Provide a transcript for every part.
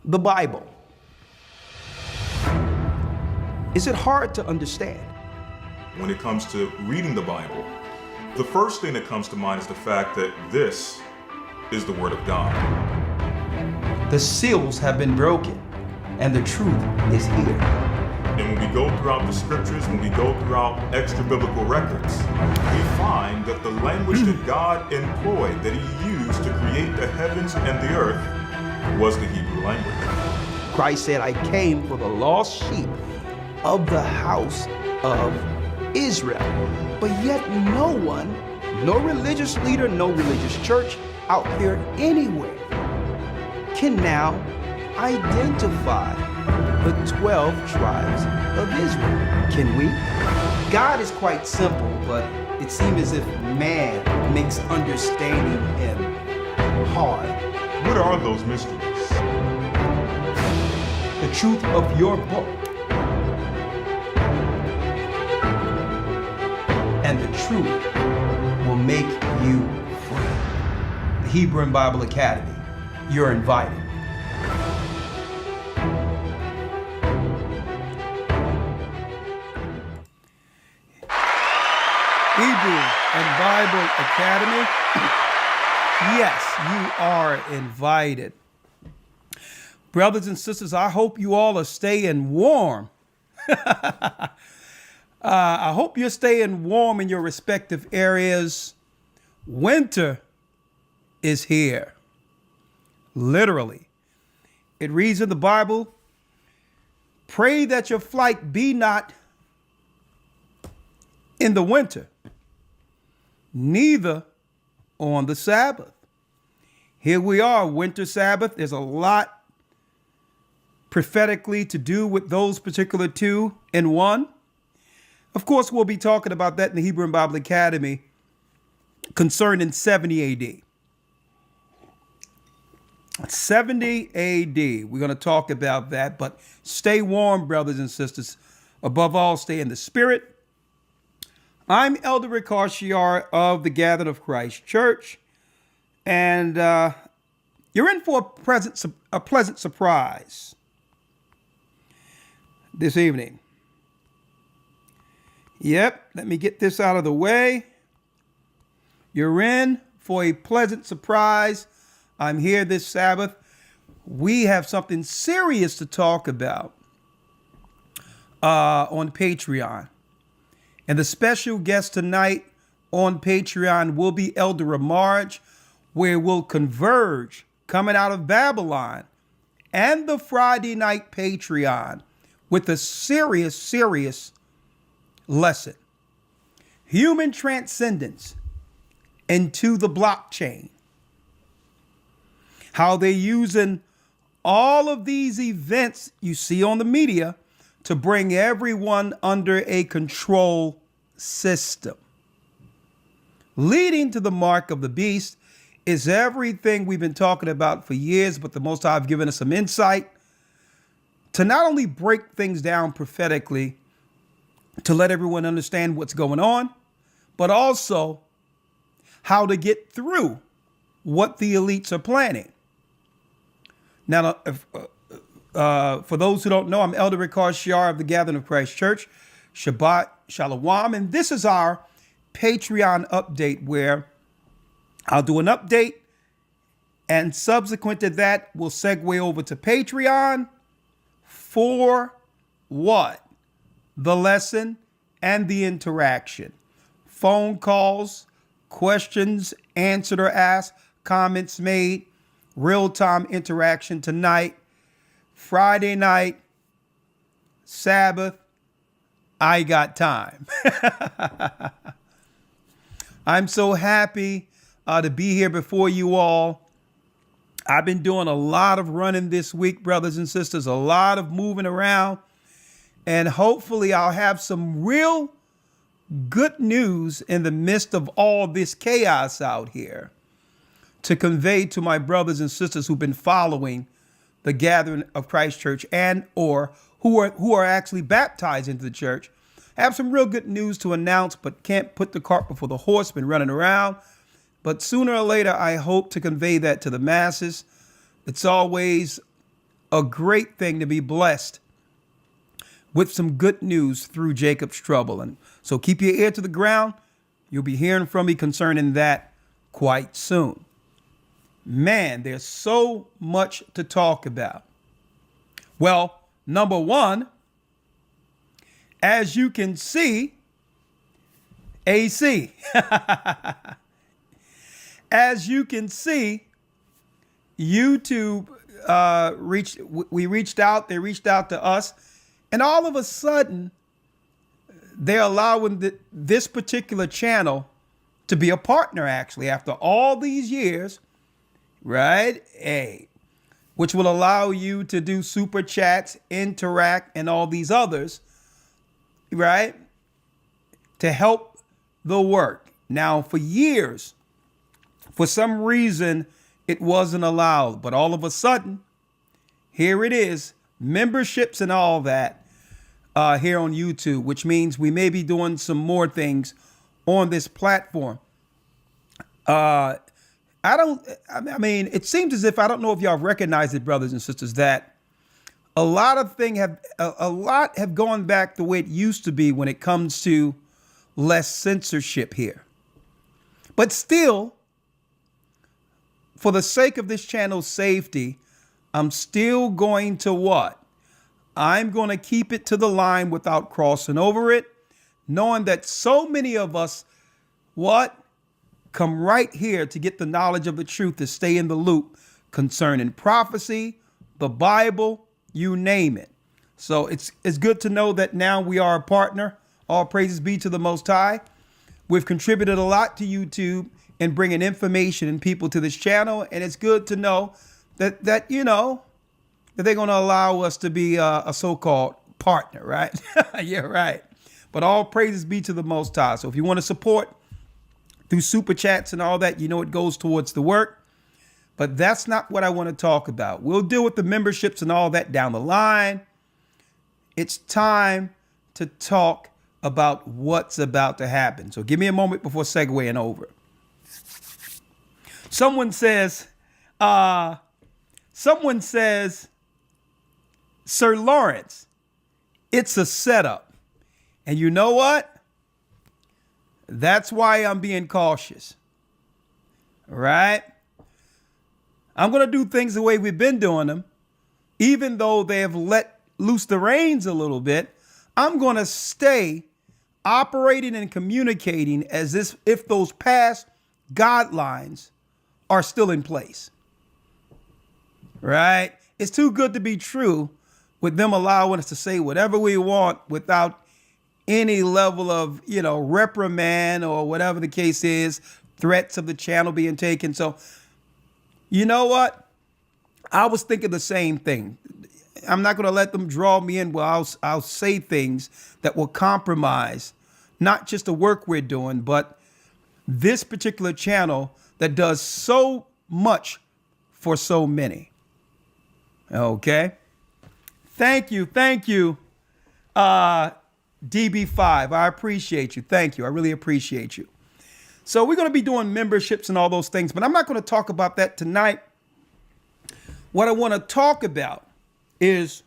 the Bible. Is it hard to understand? When it comes to reading the Bible, the first thing that comes to mind is the fact that this is the Word of God. The seals have been broken, and the truth is here. And when we go throughout the scriptures, when we go throughout extra biblical records, we find that the language that God employed, that He used to create the heavens and the earth, was the Hebrew language. Christ said, I came for the lost sheep of the house of Israel. But yet no one, no religious leader, no religious church out there anywhere can now identify the 12 tribes of Israel. Can we? God is quite simple, but it seems as if man makes understanding Him hard. What are those mysteries? The truth of your book and the truth will make you free. The Hebrew and Bible Academy, you're invited. Hebrew and Bible Academy. Yes, you are invited. Brothers and sisters, I hope you all are staying warm. I hope you're staying warm in your respective areas. Winter is here. Literally. It reads in the Bible, pray that your flight be not in the winter, neither on the Sabbath. Here we are, winter Sabbath. There's a lot prophetically to do with those particular two in one. Of course, we'll be talking about that in the Hebrew and Bible Academy concerning 70 AD. 70 AD. We're going to talk about that, but stay warm, brothers and sisters. Above all, stay in the spirit. I'm Elder Rick Harshiar of the Gathered of Christ Church, and you're in for a pleasant surprise this evening. Yep, let me get this out of the way. You're in for a pleasant surprise. I'm here this Sabbath. We have something serious to talk about on Patreon. And the special guest tonight on Patreon will be Elder Ramarge, where we'll converge coming out of Babylon and the Friday night Patreon with a serious lesson. Human transcendence into the blockchain. How they're using all of these events you see on the media to bring everyone under a control system. Leading to the mark of the beast is everything we've been talking about for years, but the Most High have given us some insight to not only break things down prophetically, to let everyone understand what's going on, but also how to get through what the elites are planning. Now, for those who don't know, I'm Elder Rick Harshiar of the Gathering of Christ Church. Shabbat Shalom. And this is our Patreon update, where I'll do an update, and subsequent to that, we'll segue over to Patreon for what? The lesson and the interaction. Phone calls, questions answered or asked, comments made, real-time interaction tonight, Friday night, Sabbath. I got time. I'm so happy to be here before you all. I've been doing a lot of running this week, brothers and sisters, a lot of moving around, and hopefully I'll have some real good news in the midst of all this chaos out here to convey to my brothers and sisters who've been following the Gathering of Christ Church and or who are actually baptized into the church. I have some real good news to announce, but can't put the cart before the horse, been running around. But sooner or later, I hope to convey that to the masses. It's always a great thing to be blessed with some good news through Jacob's trouble. And so keep your ear to the ground. You'll be hearing from me concerning that quite soon. Man, there's so much to talk about. Well, number one, as you can see, AC. As you can see, YouTube they reached out to us, and all of a sudden, they're allowing this particular channel to be a partner, actually, after all these years, right? Which will allow you to do super chats, interact, and all these others, right? To help the work. Now, for years, for some reason, it wasn't allowed. But all of a sudden, here it is, memberships and all that here on YouTube, which means we may be doing some more things on this platform. I mean, it seems as if, I don't know if y'all recognize it, brothers and sisters, that a lot have gone back the way it used to be when it comes to less censorship here. But still, for the sake of this channel's safety, I'm still going to what? I'm going to keep it to the line without crossing over it, knowing that so many of us, come right here to get the knowledge of the truth, to stay in the loop concerning prophecy, the Bible, you name it. So it's good to know that now we are a partner. All praises be to the Most High. We've contributed a lot to YouTube and bringing information and people to this channel. And it's good to know that they're going to allow us to be a so-called partner, right? Yeah, right. But all praises be to the Most High. So if you want to support through super chats and all that, it goes towards the work. But that's not what I want to talk about. We'll deal with the memberships and all that down the line. It's time to talk about what's about to happen. So give me a moment before segueing over. Someone says, Sir Lawrence, it's a setup. And you know what? That's why I'm being cautious. All right? I'm going to do things the way we've been doing them. Even though they have let loose the reins a little bit, I'm going to stay operating and communicating as if those past guidelines are still in place. Right? It's too good to be true with them allowing us to say whatever we want without any level of, reprimand or whatever the case is, threats of the channel being taken. So, you know what? I was thinking the same thing. I'm not going to let them draw me in. Well, I'll say things that will compromise not just the work we're doing, but this particular channel that does so much for so many. Okay. Thank you. DB5, I appreciate you. Thank you. I really appreciate you. So we're going to be doing memberships and all those things, but I'm not going to talk about that tonight. What I want to talk about is,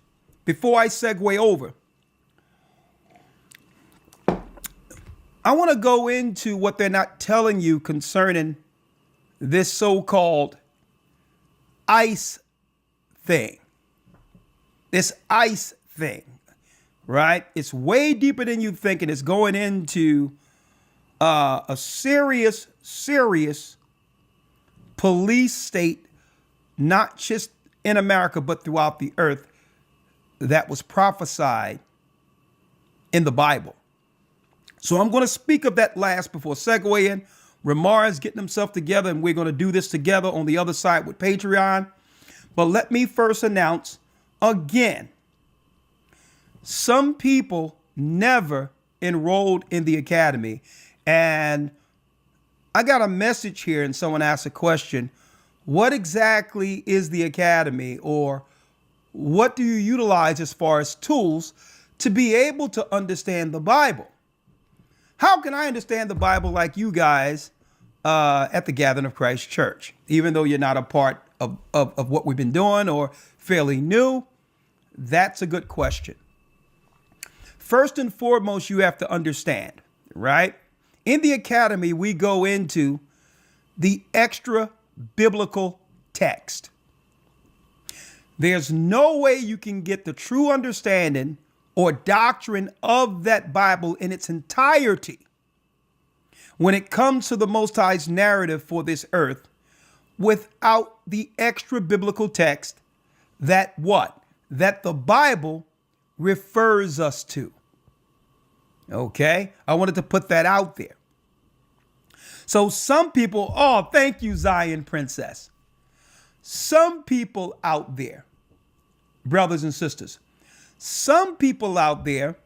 before I segue over, I want to go into what they're not telling you concerning this so-called ICE thing. This ICE thing, right? It's way deeper than you think, and it's going into a serious police state, not just in America, but throughout the earth, that was prophesied in the Bible. So I'm going to speak of that last before segueing. Ramar is getting himself together, and we're going to do this together on the other side with Patreon. But let me first announce again, some people never enrolled in the academy. And I got a message here, and someone asked a question. What exactly is the academy, or what do you utilize as far as tools to be able to understand the Bible? How can I understand the Bible like you guys at the Gathering of Christ Church, even though you're not a part of what we've been doing or fairly new? That's a good question. First and foremost, you have to understand, right? In the academy, we go into the extra biblical text. There's no way you can get the true understanding or doctrine of that Bible in its entirety when it comes to the Most High's narrative for this earth without the extra biblical text that what? That the Bible refers us to. Okay? I wanted to put that out there. So some people, oh, thank you, Zion Princess. Some people out there, brothers and sisters, some people out there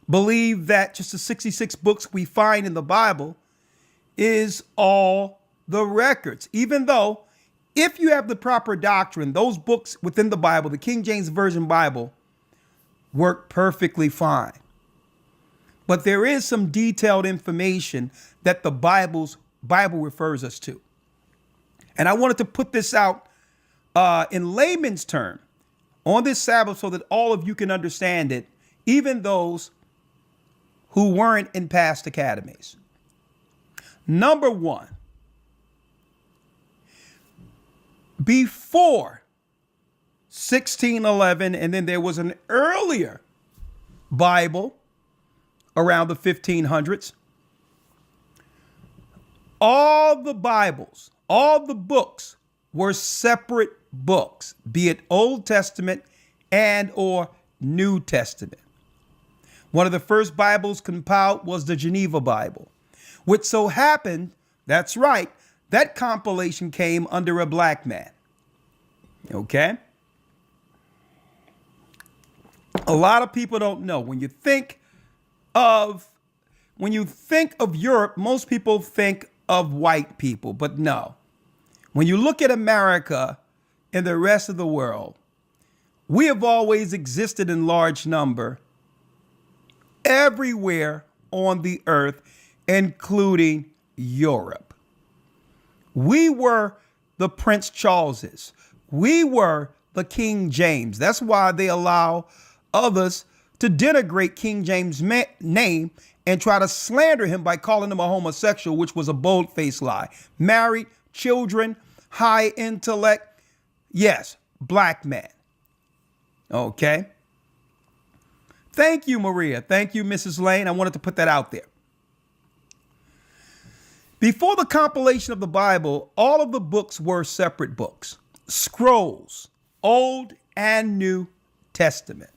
believe that just the 66 books we find in the Bible is all the records, even though if you have the proper doctrine, those books within the Bible, the King James Version Bible, work perfectly fine. But there is some detailed information that the Bible refers us to. And I wanted to put this out in layman's term on this Sabbath so that all of you can understand it, even those who weren't in past academies. Number one, before 1611, and then there was an earlier Bible around the 1500s, all the Bibles, all the books were separate books, be it Old Testament and or New Testament. One of the first Bibles compiled was the Geneva Bible, which so happened, that's right, that compilation came under a black man. Okay? A lot of people don't know. When you think of Europe, most people think of white people, but no. When you look at America and the rest of the world, we have always existed in large number everywhere on the earth, including Europe. We were the Prince Charleses. We were the King James. That's why they allow others to denigrate King James' name and try to slander him by calling him a homosexual, which was a bold-faced lie. Married, children, high intellect. Yes, black man. Okay. Thank you, Maria. Thank you, Mrs. Lane. I wanted to put that out there. Before the compilation of the Bible, all of the books were separate books, scrolls, Old and New Testament.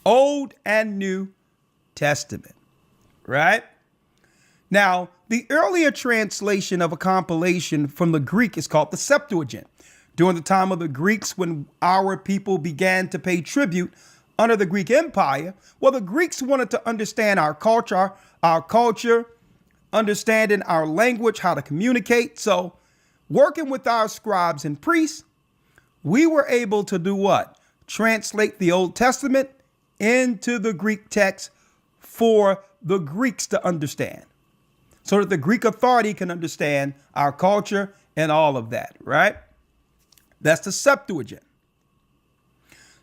Old and New Testament, right? Now, the earlier translation of a compilation from the Greek is called the Septuagint. During the time of the Greeks, when our people began to pay tribute under the Greek Empire, well, the Greeks wanted to understand our culture, understanding our language, how to communicate. So working with our scribes and priests, we were able to do what? Translate the Old Testament into the Greek text for the Greeks to understand, so that the Greek authority can understand our culture and all of that, right? That's the Septuagint.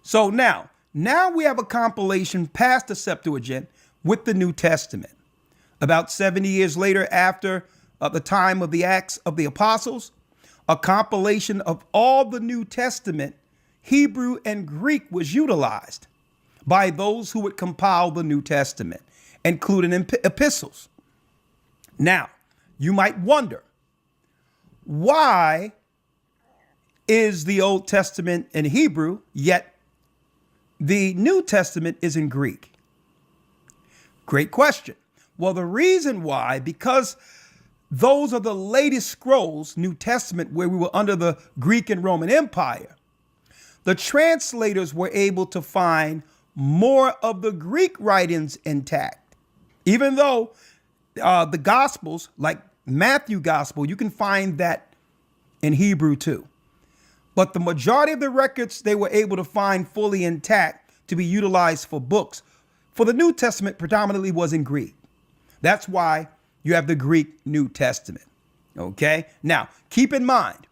So now we have a compilation past the Septuagint with the New Testament. About 70 years later, after the time of the Acts of the Apostles, a compilation of all the New Testament, Hebrew and Greek, was utilized by those who would compile the New Testament, including epistles. Now, you might wonder, why is the Old Testament in Hebrew, yet the New Testament is in Greek? Great question. Well, the reason why, because those are the latest scrolls, New Testament, where we were under the Greek and Roman Empire. The translators were able to find more of the Greek writings intact. Even though the Gospels, like Matthew Gospel, you can find that in Hebrew too. But the majority of the records they were able to find fully intact to be utilized for books for the New Testament predominantly was in Greek. That's why you have the Greek New Testament. Okay. Now, keep in mind,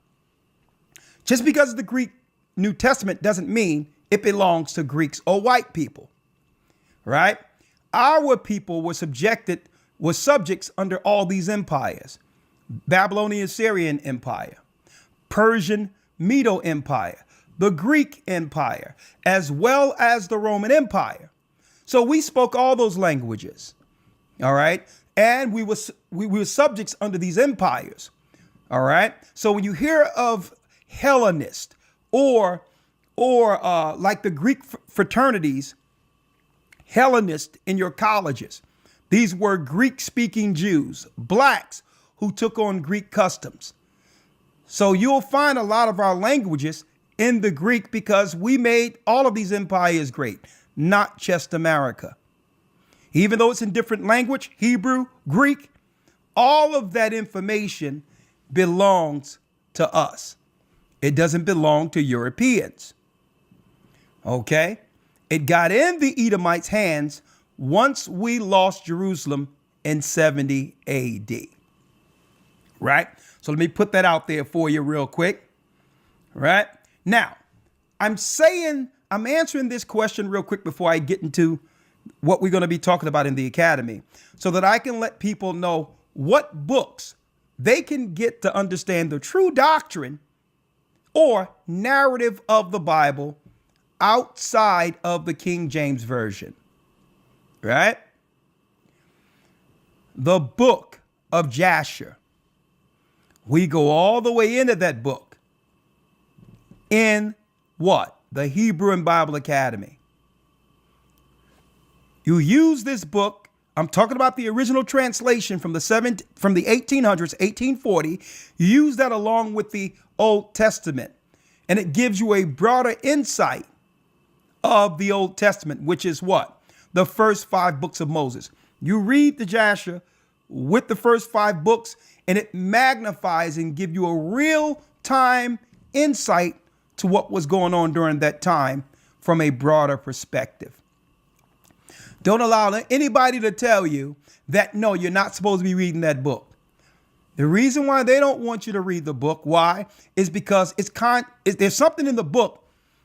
just because the Greek New Testament doesn't mean it belongs to Greeks or white people, right? Our people were subjects under all these empires: Babylonian Syrian Empire, Persian Medo Empire, the Greek Empire, as well as the Roman Empire. So we spoke all those languages, all right? And we were subjects under these empires, all right? So when you hear of Hellenist or like the Greek fraternities, Hellenist in your colleges, these were Greek-speaking Jews, blacks who took on Greek customs. So you'll find a lot of our languages in the Greek because we made all of these empires great, not just America. Even though it's in different language, Hebrew, Greek, all of that information belongs to us. It doesn't belong to Europeans. Okay? It got in the Edomites' hands once we lost Jerusalem in 70 AD. Right? So let me put that out there for you real quick. Right? Now, I'm answering this question real quick before I get into what we're going to be talking about in the academy, so that I can let people know what books they can get to understand the true doctrine or narrative of the Bible outside of the King James Version. Right? The book of Jasher. We go all the way into that book in what? The Hebrew and Bible Academy. You use this book. I'm talking about the original translation from the 1800s, 1840. You use that along with the Old Testament, and it gives you a broader insight of the Old Testament, which is what? The first 5 books of Moses. You read the Jasher with the first 5 books, and it magnifies and gives you a real-time insight to what was going on during that time from a broader perspective. Don't allow anybody to tell you that, no, you're not supposed to be reading that book. The reason why they don't want you to read the book, why, is because there's something in the book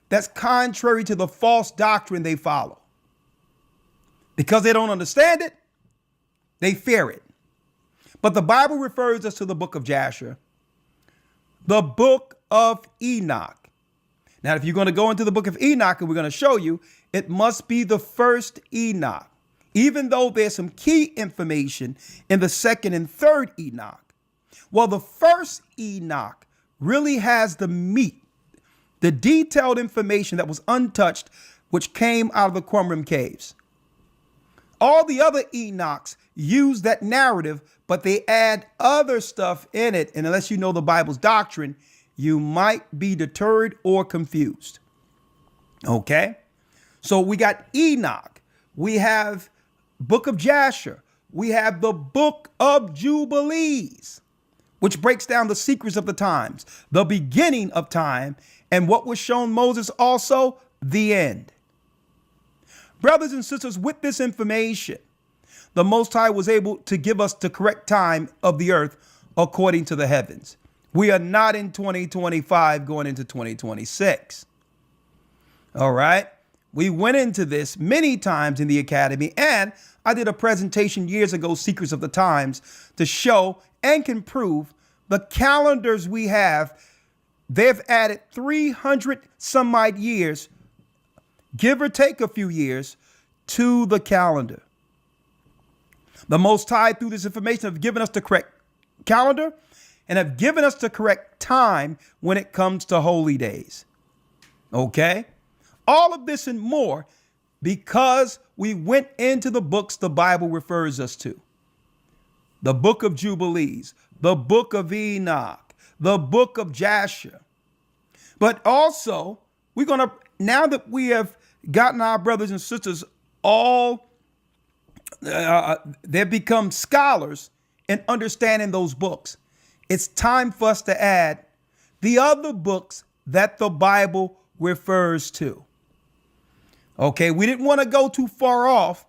that's contrary to the false doctrine they follow. Because they don't understand it, they fear it. But the Bible refers us to the book of Jasher, the book of Enoch. Now, if you're going to go into the book of Enoch, and we're going to show you, it must be the first Enoch, even though there's some key information in the second and third Enoch. Well, the first Enoch really has the meat, the detailed information that was untouched, which came out of the Qumran caves. All the other Enochs use that narrative, but they add other stuff in it. And unless you know the Bible's doctrine, you might be deterred or confused. Okay? So we got Enoch. We have book of Jasher. We have the book of Jubilees, which breaks down the secrets of the times, the beginning of time, and what was shown Moses also, the end. Brothers and sisters, with this information, the Most High was able to give us the correct time of the earth according to the heavens. We are not in 2025 going into 2026. All right. We went into this many times in the academy, and I did a presentation years ago, Secrets of the Times, to show and can prove the calendars we have. They've added 300 some odd years, give or take a few years, to the calendar. The Most High, through this information, have given us the correct calendar and have given us the correct time when it comes to holy days. Okay? All of this and more because we went into the books the Bible refers us to. The book of Jubilees, the book of Enoch, the book of Jasher. But also, we're going to, now that we have gotten our brothers and sisters all, they've become scholars in understanding those books, it's time for us to add the other books that the Bible refers to. Okay, we didn't want to go too far off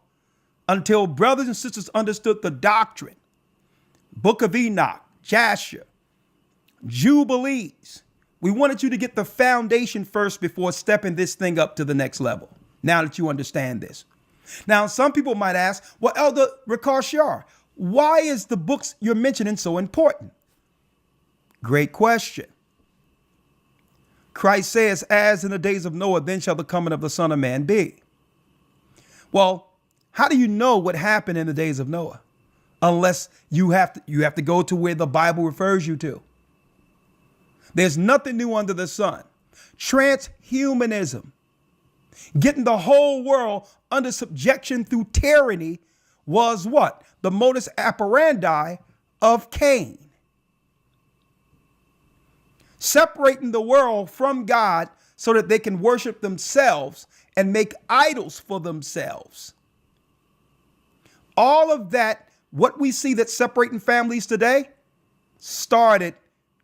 until brothers and sisters understood the doctrine. Book of Enoch, Jasher, Jubilees. We wanted you to get the foundation first before stepping this thing up to the next level. Now that you understand this. Now, some people might ask, well, Elder Ricard, why is the books you're mentioning so important? Great question. Christ says, as in the days of Noah, then shall the coming of the Son of Man be. Well, how do you know what happened in the days of Noah? Unless you have to go to where the Bible refers you to. There's nothing new under the sun. Transhumanism, getting the whole world under subjection through tyranny, was what? The modus operandi of Cain. Separating the world from God so that they can worship themselves and make idols for themselves. All of that, what we see that's separating families today, started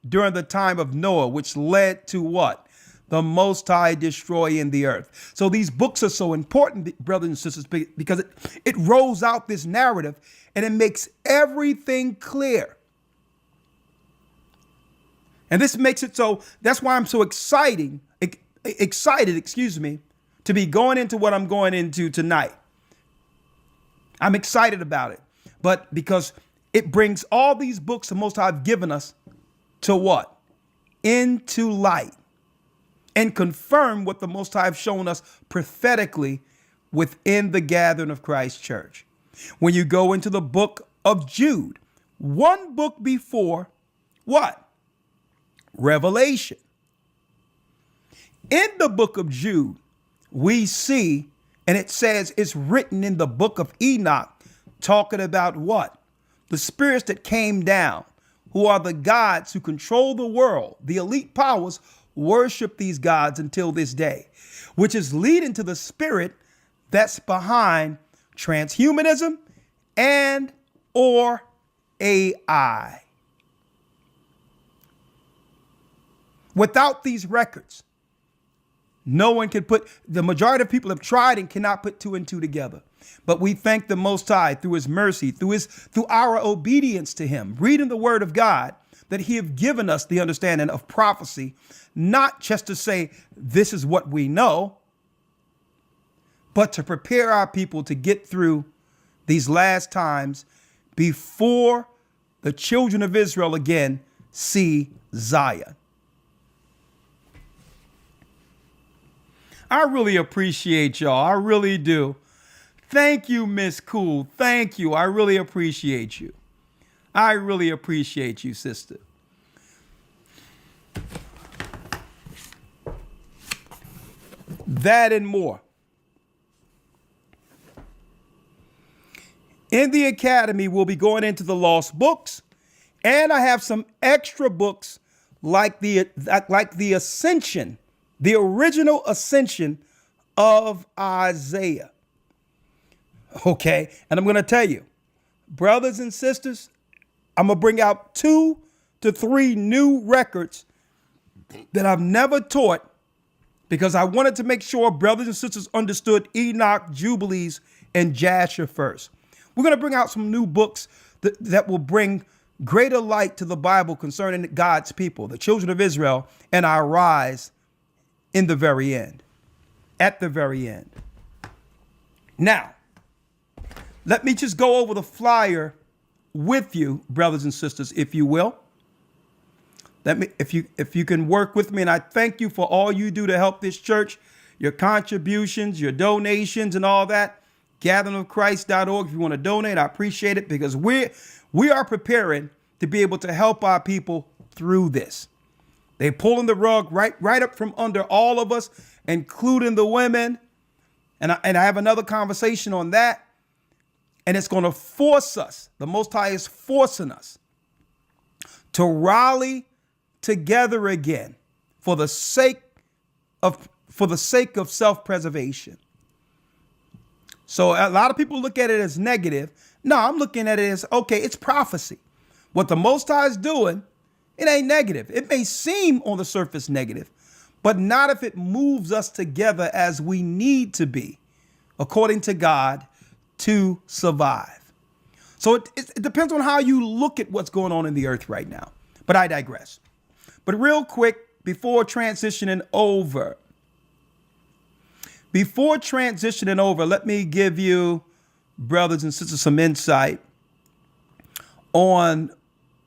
during the time of Noah, which led to what? The Most High destroying the earth. So these books are so important, brothers and sisters, because it rolls out this narrative and it makes everything clear. And this makes it so, that's why I'm so excited, to be going into what I'm going into tonight. I'm excited about it, but because it brings all these books the Most High have given us to what? Into light, and confirm what the Most High have shown us prophetically within the gathering of Christ's church. When you go into the book of Jude, one book before what? Revelation. In the book of Jude, we see, and it says it's written in the book of Enoch, talking about what? The spirits that came down, who are the gods who control the world. The elite powers worship these gods until this day, which is leading to the spirit that's behind transhumanism and or AI. Without these records, no one can put, the majority of people have tried and cannot put two and two together. But we thank the Most High through his mercy, through our obedience to him, reading the word of God, that he have given us the understanding of prophecy, not just to say this is what we know, but to prepare our people to get through these last times before the children of Israel again see Zion. I really appreciate y'all. I really do. Thank you, Miss Cool. Thank you. I really appreciate you. I really appreciate you, sister. That and more. In the academy, we'll be going into the lost books, and I have some extra books like the Ascension, the original Ascension of Isaiah. Okay, and I'm going to tell you, brothers and sisters, I'm going to bring out 2 to 3 new records that I've never taught, because I wanted to make sure brothers and sisters understood Enoch, Jubilees, and Jasher first. We're going to bring out some new books that will bring greater light to the Bible concerning God's people, the children of Israel, and our rise in the very end, at the very end. Now, let me just go over the flyer with you, brothers and sisters, if you will. If you can work with me, and I thank you for all you do to help this church, your contributions, your donations, and all that. gatheringofchrist.org. If you want to donate, I appreciate it, because we are preparing to be able to help our people through this. They pulling the rug right up from under all of us, including the women. And I have another conversation on that. And it's going to force us, the Most High is forcing us to rally together again for the sake of self-preservation. So a lot of people look at it as negative. No, I'm looking at it as, okay, it's prophecy. What the Most High is doing, it ain't negative. It may seem on the surface negative, but not if it moves us together as we need to be, according to God, to survive. So it depends on how you look at what's going on in the earth right now. But I digress. But real quick, before transitioning over, let me give you, brothers and sisters, some insight on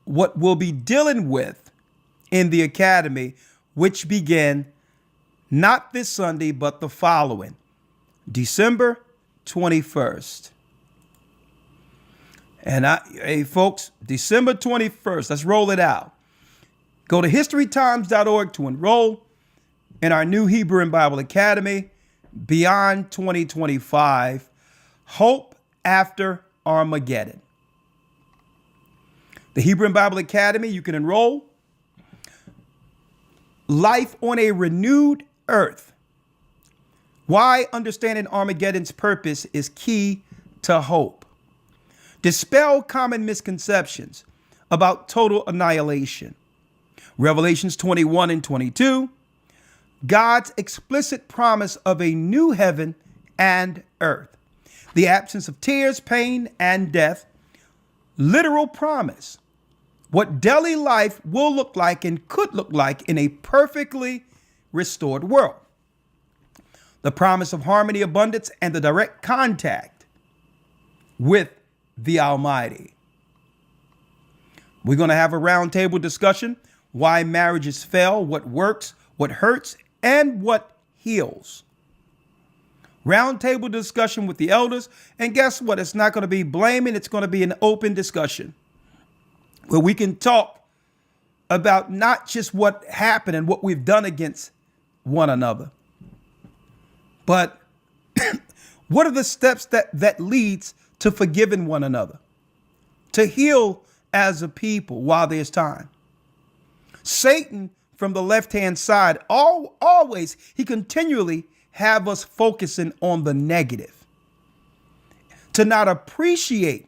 what we'll be dealing with in the academy, which began not this Sunday, but the following, December 21st. And hey, folks, December 21st, let's roll it out. Go to historytimes.org to enroll in our new Hebrew and Bible Academy, Beyond 2025, Hope After Armageddon. The Hebrew and Bible Academy, you can enroll. Life on a Renewed Earth. Why understanding Armageddon's purpose is key to hope. Dispel common misconceptions about total annihilation. Revelations 21 and 22. God's explicit promise of a new heaven and earth. The absence of tears, pain, and death. Literal promise. What daily life will look like and could look like in a perfectly restored world. The promise of harmony, abundance, and the direct contact with the Almighty. We're going to have a roundtable discussion, why marriages fail, what works, what hurts, and what heals. Roundtable discussion with the elders. And guess what? It's not going to be blaming. It's going to be an open discussion where we can talk about not just what happened and what we've done against one another, but what are the steps that leads to forgiving one another, to heal as a people while there's time. Satan, from the left-hand side, always, he continually have us focusing on the negative, to not appreciate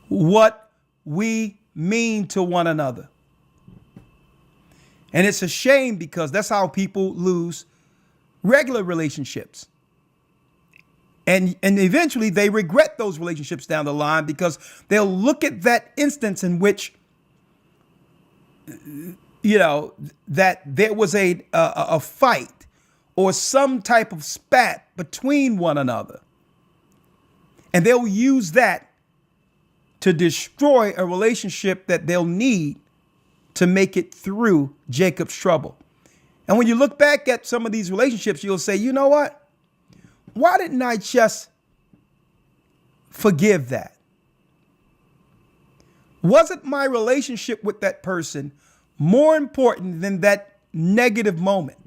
what we mean to one another. And it's a shame because that's how people lose regular relationships. And eventually they regret those relationships down the line because they'll look at that instance in which, you know, that there was a fight or some type of spat between one another. And they'll use that to destroy a relationship that they'll need to make it through Jacob's trouble. And when you look back at some of these relationships, you'll say, you know what? Why didn't I just forgive that? Wasn't my relationship with that person more important than that negative moment?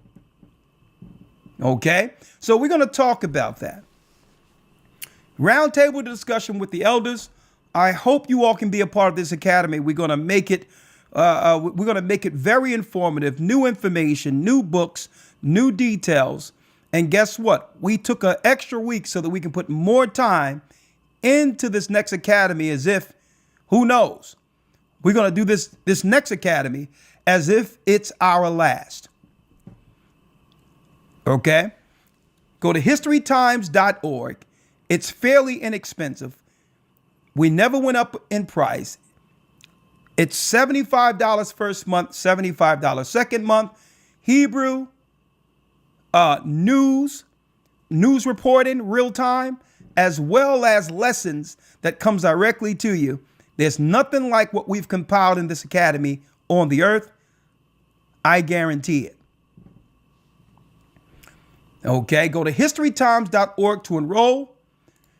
Okay, so we're going to talk about that. Roundtable discussion with the elders. I hope you all can be a part of this academy. We're going to make it very informative, new information, new books, new details. And guess what? We took an extra week so that we can put more time into this next academy as if, who knows? We're going to do this next academy as if it's our last. Okay? Go to historytimes.org. It's fairly inexpensive. We never went up in price. It's $75 first month, $75 second month. Hebrew, news reporting, real time, as well as lessons that comes directly to you. There's nothing like what we've compiled in this academy on the earth. I guarantee it. Okay, go to historytimes.org to enroll.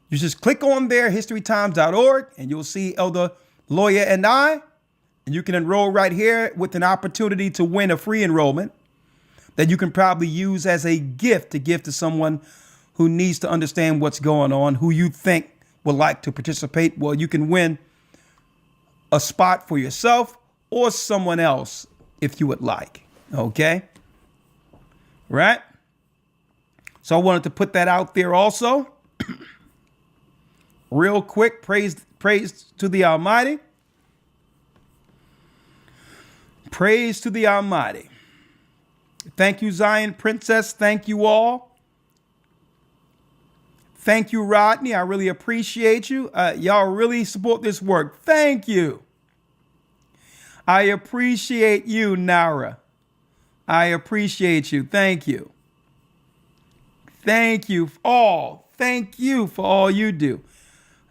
You just click on there, historytimes.org, and you'll see Elder Lawyer and I. And you can enroll right here with an opportunity to win a free enrollment that you can probably use as a gift to give to someone who needs to understand what's going on, who you think would like to participate. Well, you can win a spot for yourself or someone else if you would like. Okay? Right? So I wanted to put that out there also. Real quick, praise to the Almighty. Praise to the Almighty. Thank you, Zion Princess. Thank you all. Thank you, Rodney. I really appreciate you. Y'all really support this work. Thank you. I appreciate you, Nara. I appreciate you. Thank you. Thank you all. Thank you for all you do.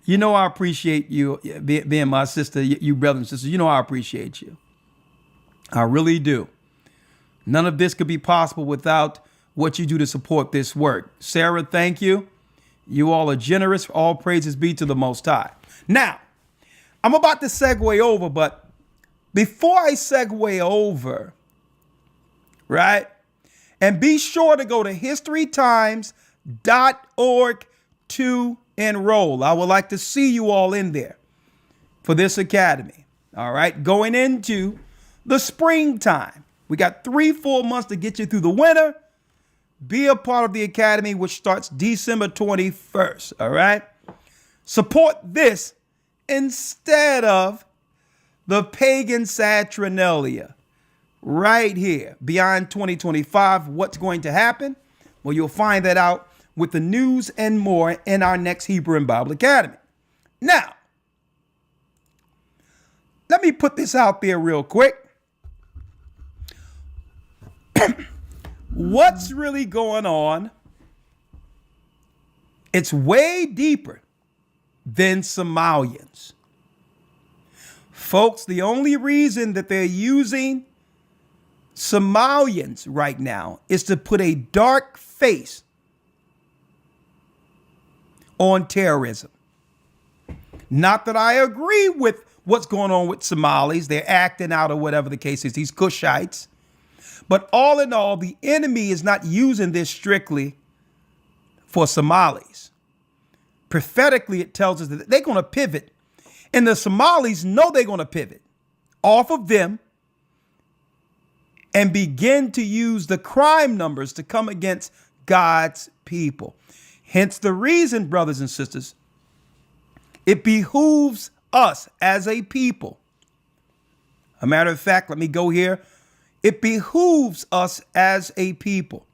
You know I appreciate you being my sister, you brothers and sisters. You know I appreciate you. I really do. None of this could be possible without what you do to support this work. Sarah, thank you. You all are generous. All praises be to the Most High. Now, I'm about to segue over, but before I segue over, right? And be sure to go to historytimes.org to enroll. I would like to see you all in there for this academy. All right. Going into the springtime. We got 3 full months to get you through the winter. Be a part of the academy, which starts December 21st. All right. Support this instead of the pagan Saturnalia. Right here, beyond 2025, what's going to happen? Well, you'll find that out with the news and more in our next Hebrew and Bible Academy. Now, let me put this out there real quick. What's really going on? It's way deeper than Somalians. Folks, the only reason that they're using Somalians right now is to put a dark face on terrorism. Not that I agree with what's going on with Somalis. They're acting out or whatever the case is, these Cushites. But all in all, the enemy is not using this strictly for Somalis. Prophetically, it tells us that they're going to pivot. And the Somalis know they're going to pivot off of them and begin to use the crime numbers to come against God's people. Hence the reason, brothers and sisters, it behooves us as a people. A matter of fact, let me go here. It behooves us as a people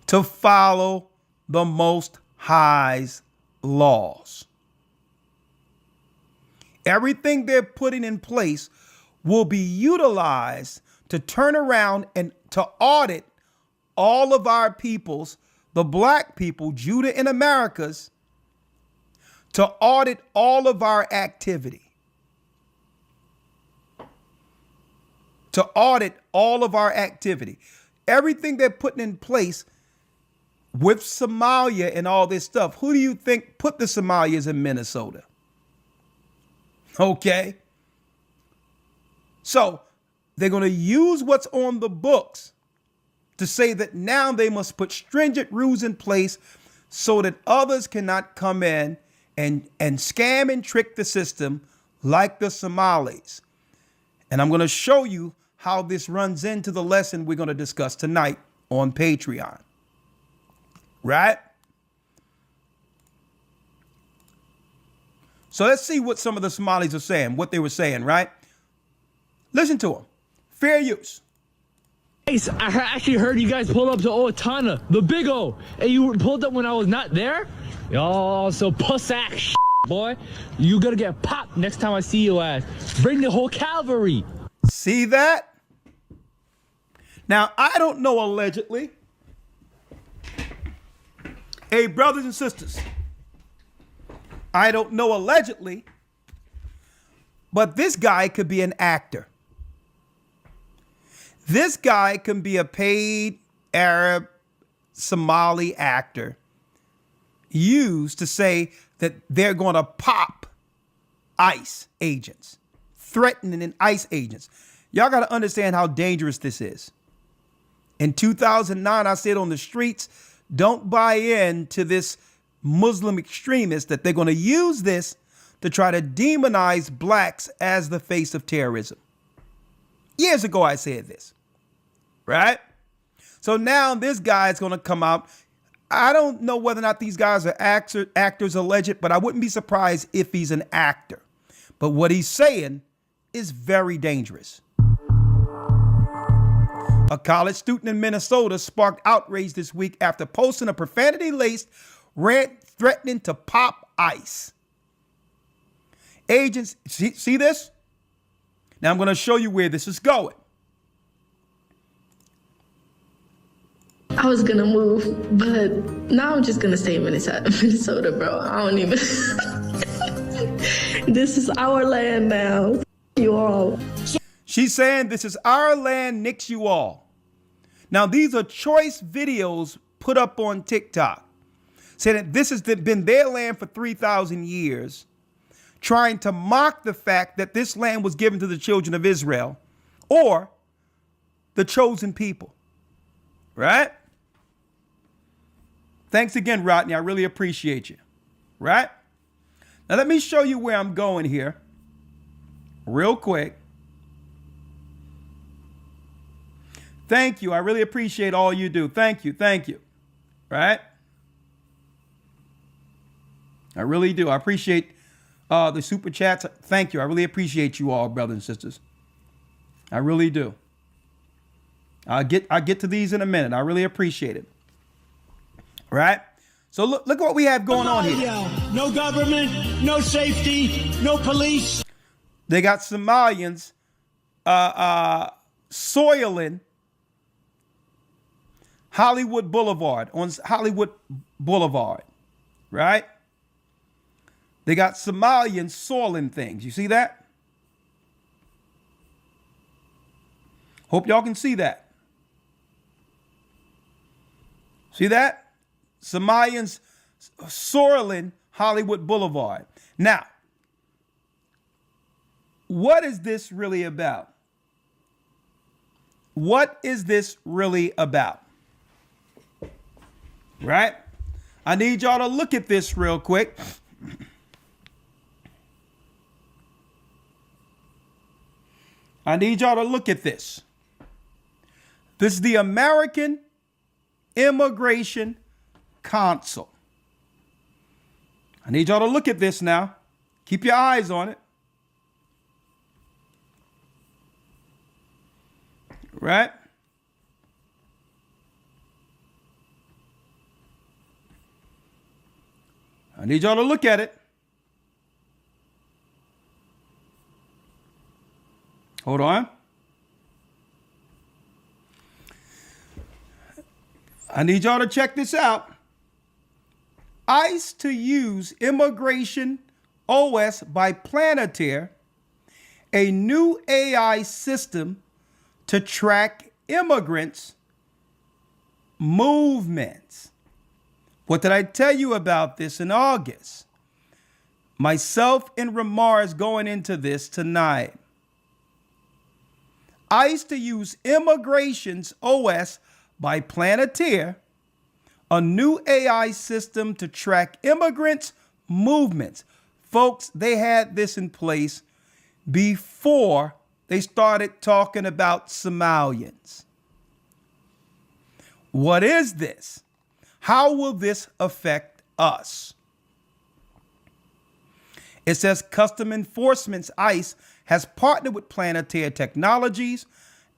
to follow the Most High's laws. Everything they're putting in place will be utilized to turn around and to audit all of our peoples, the black people, Judah and Americas, to audit all of our activity. To audit all of our activity. Everything they're putting in place with Somalia and all this stuff. Who do you think put the Somalians in Minnesota? Okay. So they're going to use what's on the books to say that now they must put stringent rules in place so that others cannot come in and scam and trick the system like the Somalis. And I'm going to show you how this runs into the lesson we're going to discuss tonight on Patreon. Right? So let's see what some of the Somalis are saying, what they were saying, right? Listen to them. Fair use. I actually heard you guys pull up to Owatonna, the Big O, and you pulled up when I was not there? Oh, so puss-ass shit, boy. You gotta get popped next time I see you ass. Bring the whole cavalry. See that? Now, I don't know allegedly. Hey, brothers and sisters, I don't know allegedly, but this guy could be an actor. This guy can be a paid Arab Somali actor used to say that they're going to pop ICE agents, threatening ICE agents. Y'all got to understand how dangerous this is. In 2009, I said on the streets, don't buy in to this Muslim extremist that they're going to use this to try to demonize blacks as the face of terrorism. Years ago, I said this, right? So now this guy is going to come out. I don't know whether or not these guys are actors alleged, but I wouldn't be surprised if he's an actor. But what he's saying is very dangerous. A college student in Minnesota sparked outrage this week after posting a profanity-laced rant threatening to pop ICE. Agents, see this? Now I'm going to show you where this is going. I was gonna move, but now I'm just gonna stay in Minnesota, bro. I don't even. This is our land now. You all. She's saying this is our land, nix you all. Now, these are choice videos put up on TikTok saying that this has been their land for 3,000 years, trying to mock the fact that this land was given to the children of Israel or the chosen people. Right? Thanks again, Rodney. I really appreciate you. Right? Now, let me show you where I'm going here real quick. Thank you. I really appreciate all you do. Thank you. Thank you. Right? I really do. I appreciate the super chats. Thank you. I really appreciate you all, brothers and sisters. I really do. I'll get to these in a minute. I really appreciate it. Right? So look what we have going on here. No government, no safety, no police. They got Somalians soiling Hollywood Boulevard, on Hollywood Boulevard, right? They got Somalians soiling things. You see that? Hope y'all can see that. See that? Somalians soiling Hollywood Boulevard. Now, what is this really about? What is this really about? Right? I need y'all to look at this real quick. I need y'all to look at this. This is the American Immigration Consul. I need y'all to look at this now. Keep your eyes on it. Right? I need y'all to look at it. Hold on. I need y'all to check this out. ICE to use Immigration OS by Planeteer, a new AI system to track immigrants' movements. What did I tell you about this in August? Myself and Ramar is going into this tonight. ICE to use Immigration's OS by Planeteer, a new AI system to track immigrants' movements. Folks, they had this in place before they started talking about Somalians. What is this? How will this affect us? It says Custom Enforcement's ICE has partnered with Planeteer Technologies,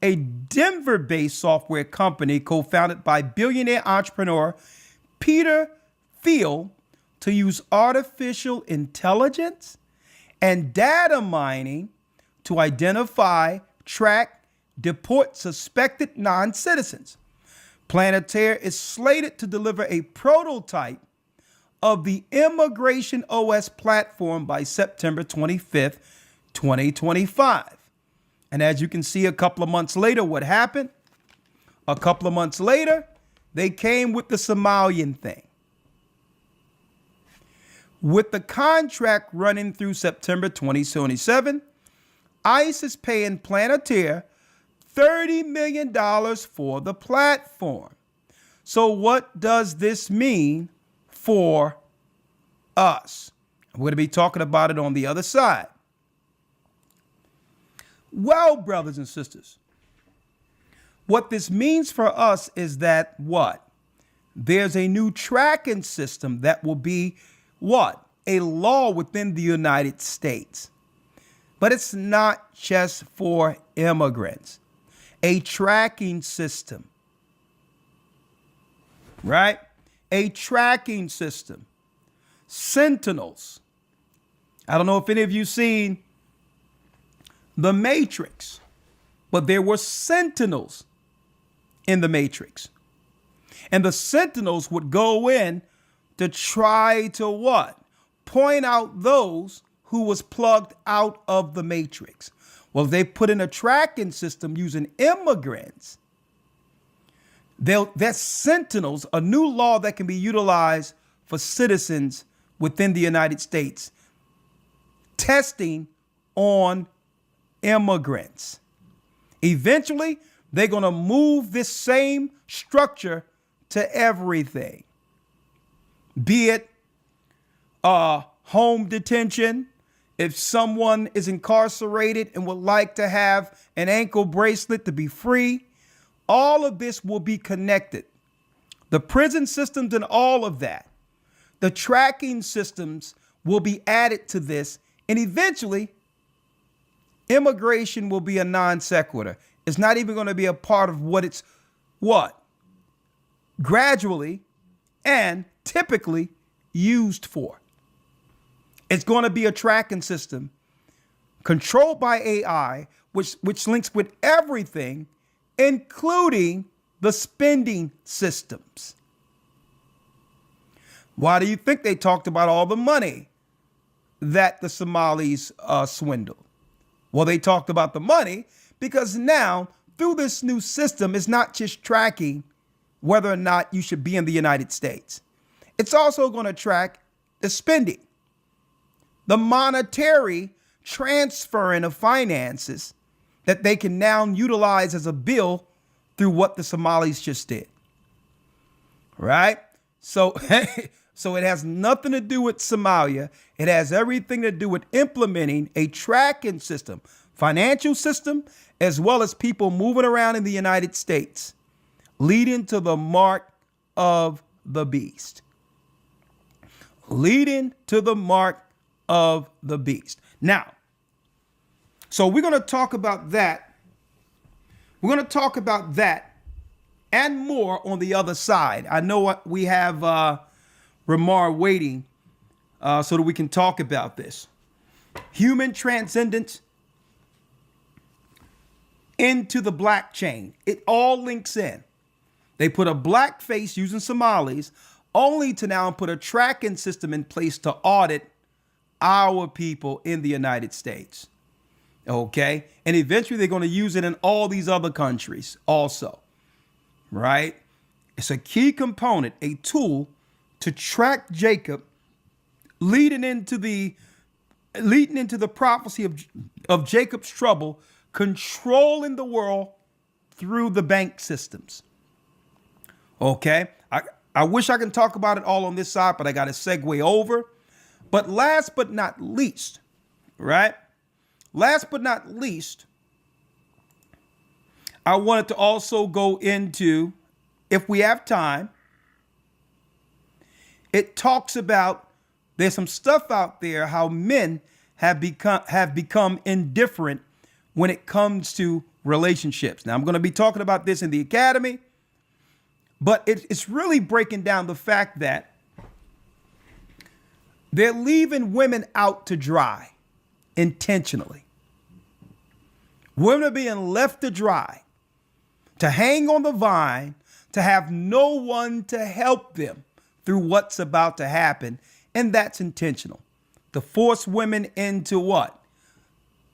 a Denver-based software company co-founded by billionaire entrepreneur Peter Thiel, to use artificial intelligence and data mining to identify, track, deport suspected non-citizens. Planeteer is slated to deliver a prototype of the Immigration OS platform by September 25th, 2025. And as you can see, a couple of months later, what happened? A couple of months later, they came with the Somalian thing. With the contract running through September 2027, ICE is paying Planeteer $30 million for the platform. So what does this mean for us? We're going to be talking about it on the other side. Well, brothers and sisters, what this means for us is that what? There's a new tracking system that will be what? A law within the United States. But it's not just for immigrants. A tracking system. Right? A tracking system. Sentinels. I don't know if any of you seen the matrix, but there were sentinels in the matrix. And the sentinels would go in to try to what? Point out those who was plugged out of the matrix. Well, if they put in a tracking system using immigrants, that's sentinels, a new law that can be utilized for citizens within the United States, testing on immigrants. Eventually, they're going to move this same structure to everything, be it home detention. If someone is incarcerated and would like to have an ankle bracelet to be free, all of this will be connected. The prison systems and all of that, the tracking systems will be added to this, and eventually immigration will be a non sequitur. It's not even going to be a part of what it's gradually and typically used for. It's going to be a tracking system controlled by AI, which links with everything, including the spending systems. Why do you think they talked about all the money that the Somalis swindled? Well, they talked about the money because now through this new system, it's not just tracking whether or not you should be in the United States. It's also going to track the spending, the monetary transferring of finances that they can now utilize as a bill through what the Somalis just did. Right? So it has nothing to do with Somalia. It has everything to do with implementing a tracking system, financial system, as well as people moving around in the United States, leading to the mark of the beast. Leading to the mark of the beast. Now, so we're going to talk about that. We're going to talk about that and more on the other side. I know we have Ramar waiting so that we can talk about this. Human transcendence into the blockchain. It all links in. They put a black face using Somalis only to now put a tracking system in place to audit our people in the United States. Okay. And eventually they're going to use it in all these other countries also. Right. It's a key component, a tool to track Jacob, leading into the prophecy of Jacob's trouble, controlling the world through the bank systems. Okay. I wish I can talk about it all on this side, but I got to segue over. But last but not least, right? Last but not least, I wanted to also go into, if we have time, it talks about there's some stuff out there how men have become indifferent when it comes to relationships. Now, I'm going to be talking about this in the academy, but it's really breaking down the fact that they're leaving women out to dry intentionally. Women are being left to dry, to hang on the vine, to have no one to help them through what's about to happen. And that's intentional. To force women into what?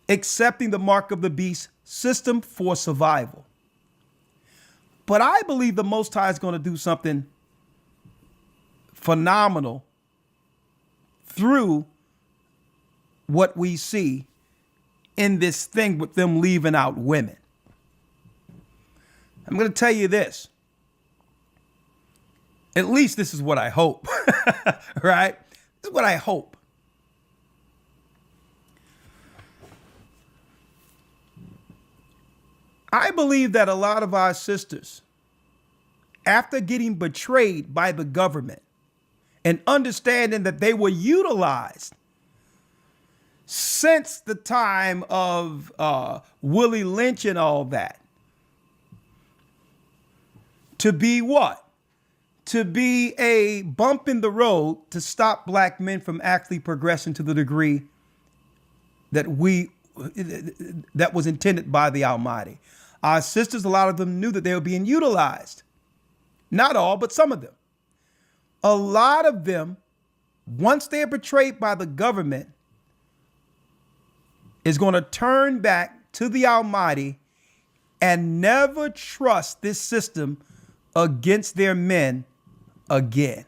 Accepting the mark of the beast system for survival. But I believe the Most High is going to do something phenomenal through what we see in this thing with them leaving out women. I'm going to tell you this. At least this is what I hope, right? This is what I hope. I believe that a lot of our sisters, after getting betrayed by the government and understanding that they were utilized since the time of Willie Lynch and all that, to be what? To be a bump in the road to stop black men from actually progressing to the degree that we that was intended by the Almighty. Our sisters, a lot of them knew that they were being utilized. Not all, but some of them. A lot of them, once they're betrayed by the government, is going to turn back to the Almighty and never trust this system against their men again.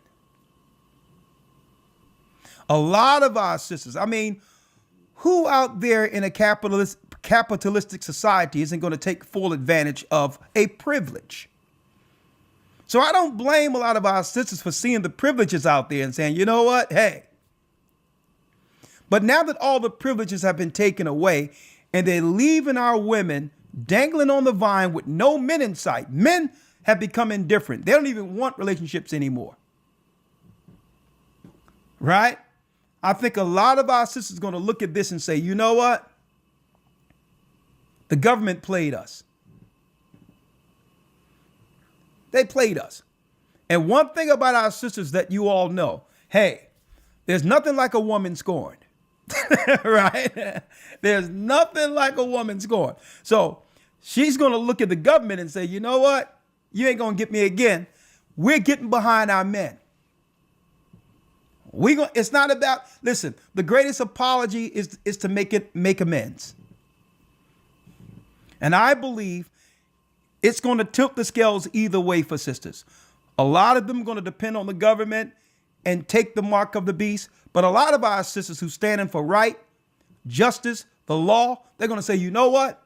A lot of our sisters, I mean, who out there in a capitalistic society isn't going to take full advantage of a privilege? So I don't blame a lot of our sisters for seeing the privileges out there and saying, you know what, hey. But now that all the privileges have been taken away and they're leaving our women dangling on the vine with no men in sight, men have become indifferent. They don't even want relationships anymore. Right? I think a lot of our sisters are going to look at this and say, you know what? The government played us. They played us. And one thing about our sisters that you all know, hey, there's nothing like a woman scorned. Right? There's nothing like a woman scorned. So she's going to look at the government and say, you know what? You ain't going to get me again. We're getting behind our men. It's not about, listen, the greatest apology is to make amends. And I believe it's going to tilt the scales either way for sisters. A lot of them are going to depend on the government and take the mark of the beast. But a lot of our sisters who standing for right, justice, the law, they're going to say, you know what?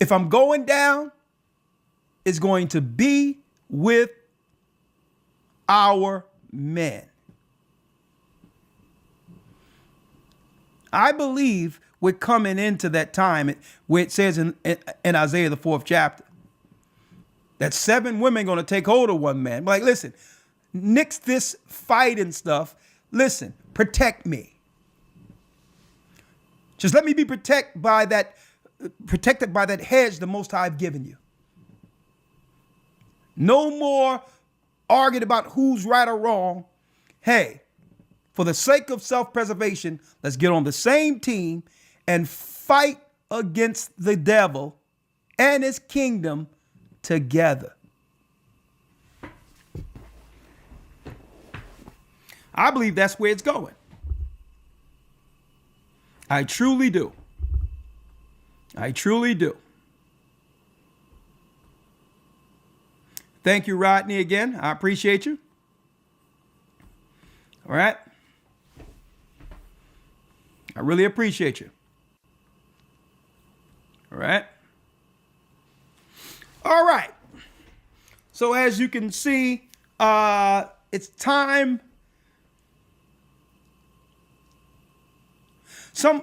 If I'm going down, it's going to be with our men. I believe we're coming into that time where it says in Isaiah, the 4th chapter, that 7 women are going to take hold of one man. Like, listen, nix this fight and stuff. Listen, protect me. Just let me be protected by that hedge the Most High have given you. No more arguing about who's right or wrong. Hey, for the sake of self-preservation, let's get on the same team and fight against the devil and his kingdom together. I believe that's where it's going. I truly do. I truly do. Thank you, Rodney, again. I appreciate you. All right. I really appreciate you. All right. All right. So as you can see, it's time. Someone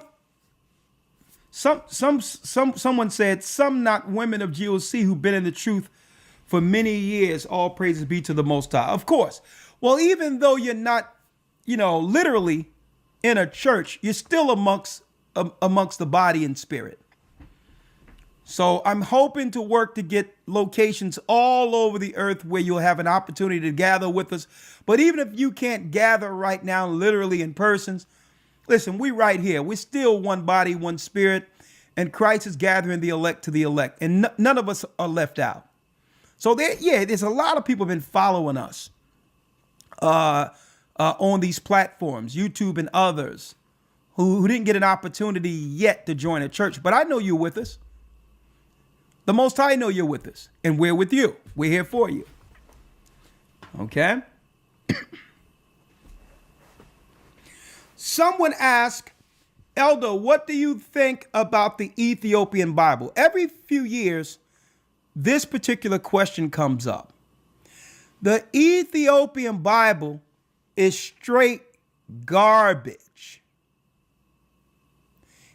said, some not women of GOC who've been in the truth for many years, all praises be to the Most High. Of course. Well, even though you're not, literally in a church, you're still amongst the body and spirit. So I'm hoping to work to get locations all over the earth where you'll have an opportunity to gather with us. But even if you can't gather right now, literally in persons, listen, we right here. We're still one body, one spirit, and Christ is gathering the elect to the elect, and none of us are left out. So there's a lot of people been following us on these platforms, YouTube and others, who didn't get an opportunity yet to join a church. But I know you're with us. The Most High know you're with us, and we're with you. We're here for you. Okay? Someone asked, Elder, what do you think about the Ethiopian Bible? Every few years, this particular question comes up. The Ethiopian Bible is straight garbage.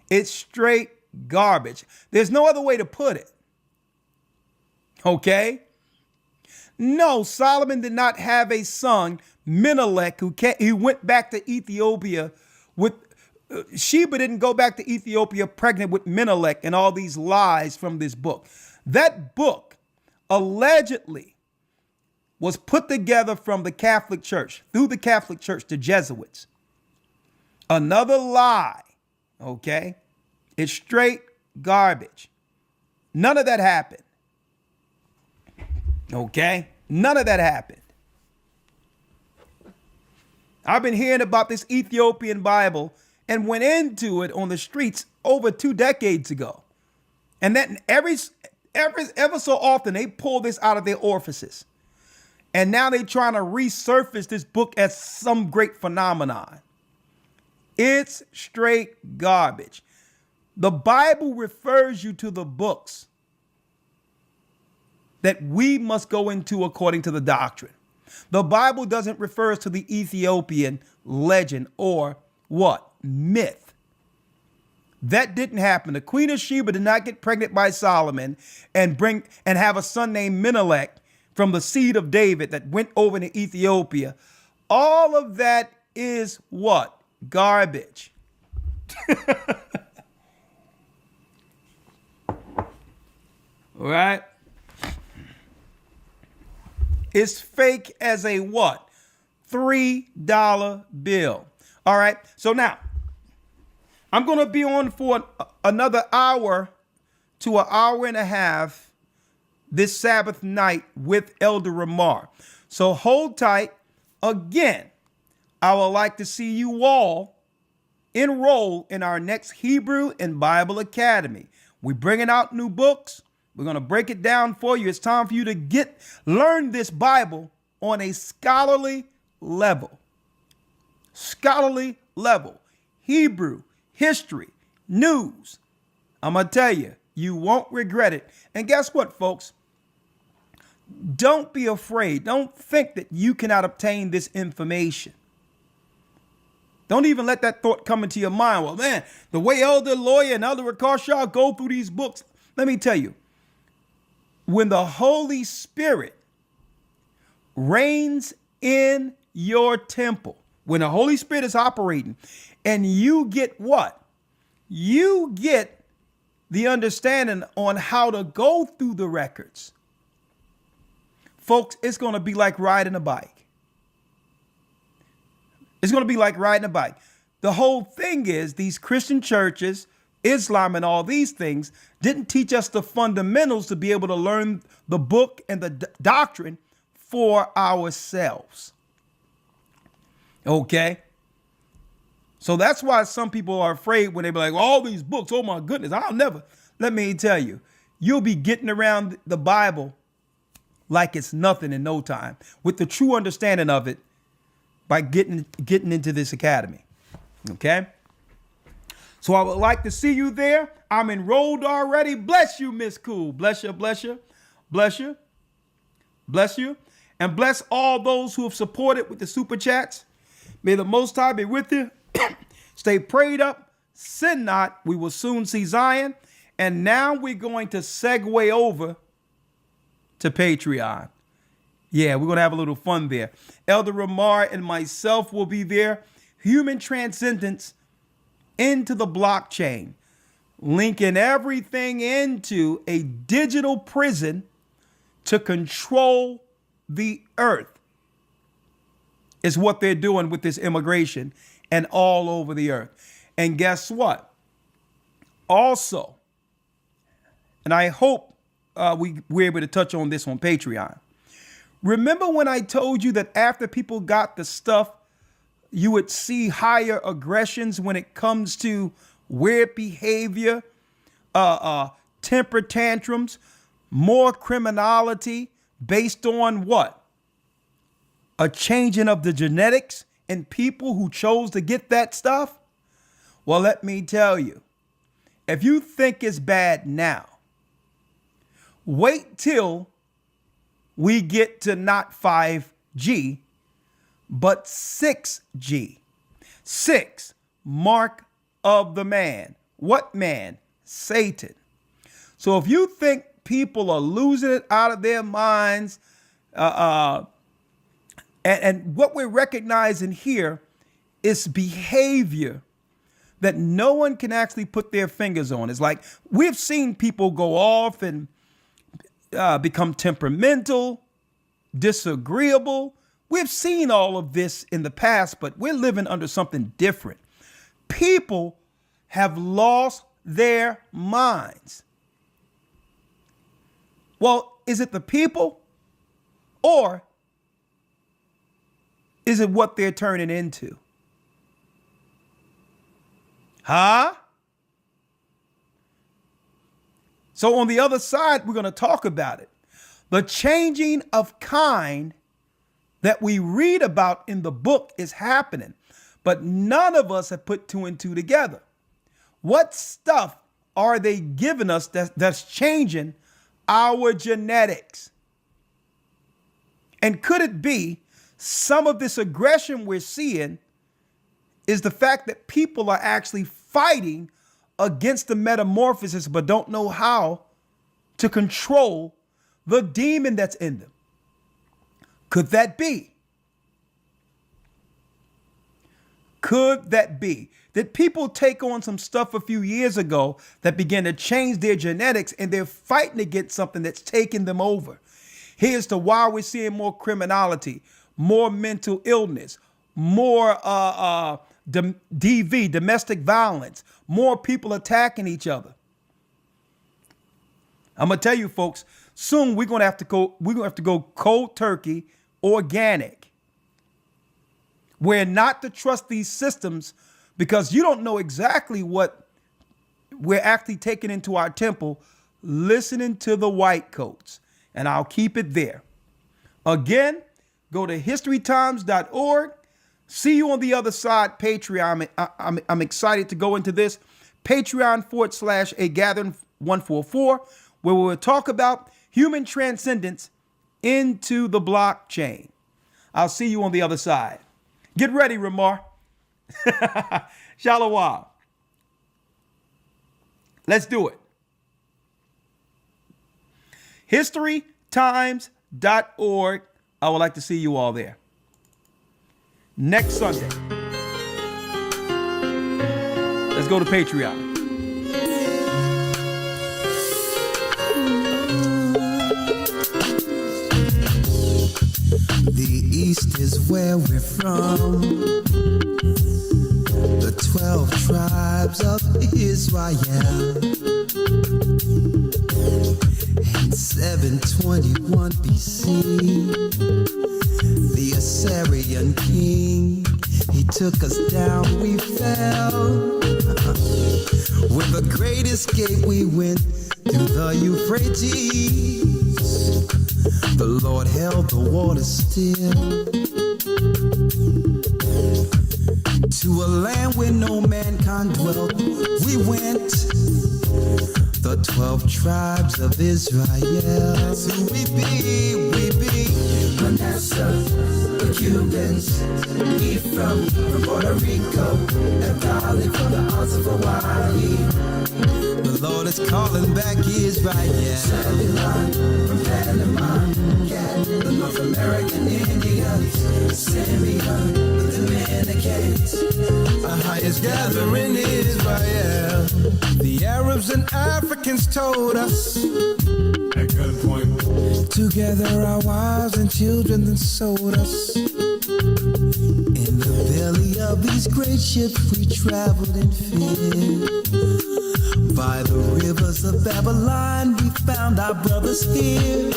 It's straight garbage. There's no other way to put it. Okay? No, Solomon did not have a son, Menselijke, who went back to Ethiopia with Sheba didn't go back to Ethiopia pregnant with Menselijke and all these lies from this book. That book allegedly was put together from the Catholic Church, through the Catholic Church, the Jesuits. Another lie, okay? It's straight garbage. None of that happened. Okay? None of that happened. I've been hearing about this Ethiopian Bible and went into it on the streets over 2 decades ago. And then ever so often they pull this out of their orifices. And now they're trying to resurface this book as some great phenomenon. It's straight garbage. The Bible refers you to the books that we must go into according to the doctrine. The Bible doesn't refer us to the Ethiopian legend or what? Myth. That didn't happen. The Queen of Sheba did not get pregnant by Solomon and have a son named Menselijke from the seed of David that went over to Ethiopia. All of that is what? Garbage. All right. It's fake as a what? $3 bill. All right. So now I'm going to be on for another hour to an hour and a half this Sabbath night with Elder Ramar. So hold tight. Again, I would like to see you all enroll in our next Hebrew and Bible Academy. We're bringing out new books. We're going to break it down for you. It's time for you to learn this Bible on a scholarly level. Scholarly level. Hebrew, history, news. I'm going to tell you, you won't regret it. And guess what, folks? Don't be afraid. Don't think that you cannot obtain this information. Don't even let that thought come into your mind. Well, man, the way Elder Lawyer and Elder Rakarshaw go through these books, let me tell you, when the Holy Spirit reigns in your temple, when the Holy Spirit is operating, and you get what? You get the understanding on how to go through the records. Folks, it's going to be like riding a bike. It's going to be like riding a bike. The whole thing is these Christian churches, Islam and all these things didn't teach us the fundamentals to be able to learn the book and the doctrine for ourselves. Okay? So that's why some people are afraid when they be like, all these books, oh my goodness, I'll never. Let me tell you, you'll be getting around the Bible like it's nothing in no time with the true understanding of it by getting into this academy. Okay? So I would like to see you there. I'm enrolled already. Bless you, Miss Cool. Bless you, bless you, bless you, bless you. And bless all those who have supported with the super chats. May the Most High be with you. Stay prayed up. Sin not. We will soon see Zion. And now we're going to segue over to Patreon. Yeah, we're going to have a little fun there. Elder Ramar and myself will be there. Human transcendence into the blockchain, linking everything into a digital prison to control the earth is what they're doing with this immigration and all over the earth. And guess what? Also, and I hope we're able to touch on this on Patreon. Remember when I told you that after people got the stuff, you would see higher aggressions when it comes to weird behavior, temper tantrums, more criminality based on what? A changing of the genetics in people who chose to get that stuff? Well, let me tell you, if you think it's bad now, wait till we get to not 5G, but 6G. 6, mark of the man. What man? Satan. So if you think people are losing it out of their minds, and what we're recognizing here is behavior that no one can actually put their fingers on. It's like we've seen people go off and become temperamental, disagreeable. We've seen all of this in the past, but we're living under something different. People have lost their minds. Well, is it the people or is it what they're turning into? Huh? So on the other side, we're going to talk about it. The changing of kind that we read about in the book is happening, but none of us have put two and two together. What stuff are they giving us that's changing our genetics? And could it be some of this aggression we're seeing is the fact that people are actually fighting against the metamorphosis but don't know how to control the demon that's in them? Could that be? Could that be? Did people take on some stuff a few years ago that began to change their genetics and they're fighting against something that's taking them over? Here's to why we're seeing more criminality, more mental illness, more DV, domestic violence, more people attacking each other. I'm gonna tell you, folks, soon we're gonna have to go cold turkey, organic. We're not to trust these systems because you don't know exactly what we're actually taking into our temple, listening to the white coats. And I'll keep it there. Again, go to historytimes.org. See you on the other side. Patreon. I'm excited to go into this. Patreon.com/agathering144, where we'll talk about human transcendence into the blockchain. I'll see you on the other side. Get ready, Ramar. Shalom. Let's do it. historytimes.org. I would like to see you all there next Sunday. Let's go to Patreon. The East is where we're from. The 12 tribes of Israel. In 721 BC, the Assyrian king, he took us down, we fell. With the great escape, we went through the Euphrates. The Lord held the water still. To a land where no mankind dwelt, we went. The 12 tribes of Israel. That's who we be, Manasseh, the Cubans, Ephraim from Puerto Rico, Naphtali from the Isles of Hawaii. The Lord is calling back Israel. Zebulon from Panama, Gad, the North American Indians, Simeon, the Dominicans, our highest gathering Israel. The Arabs and Africans told us at gunpoint. Together our wives and children then sold us. In the belly of these great ships we traveled in fear. By the rivers of Babylon we found our brothers here.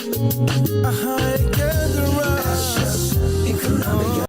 A high gatherer in Colombia.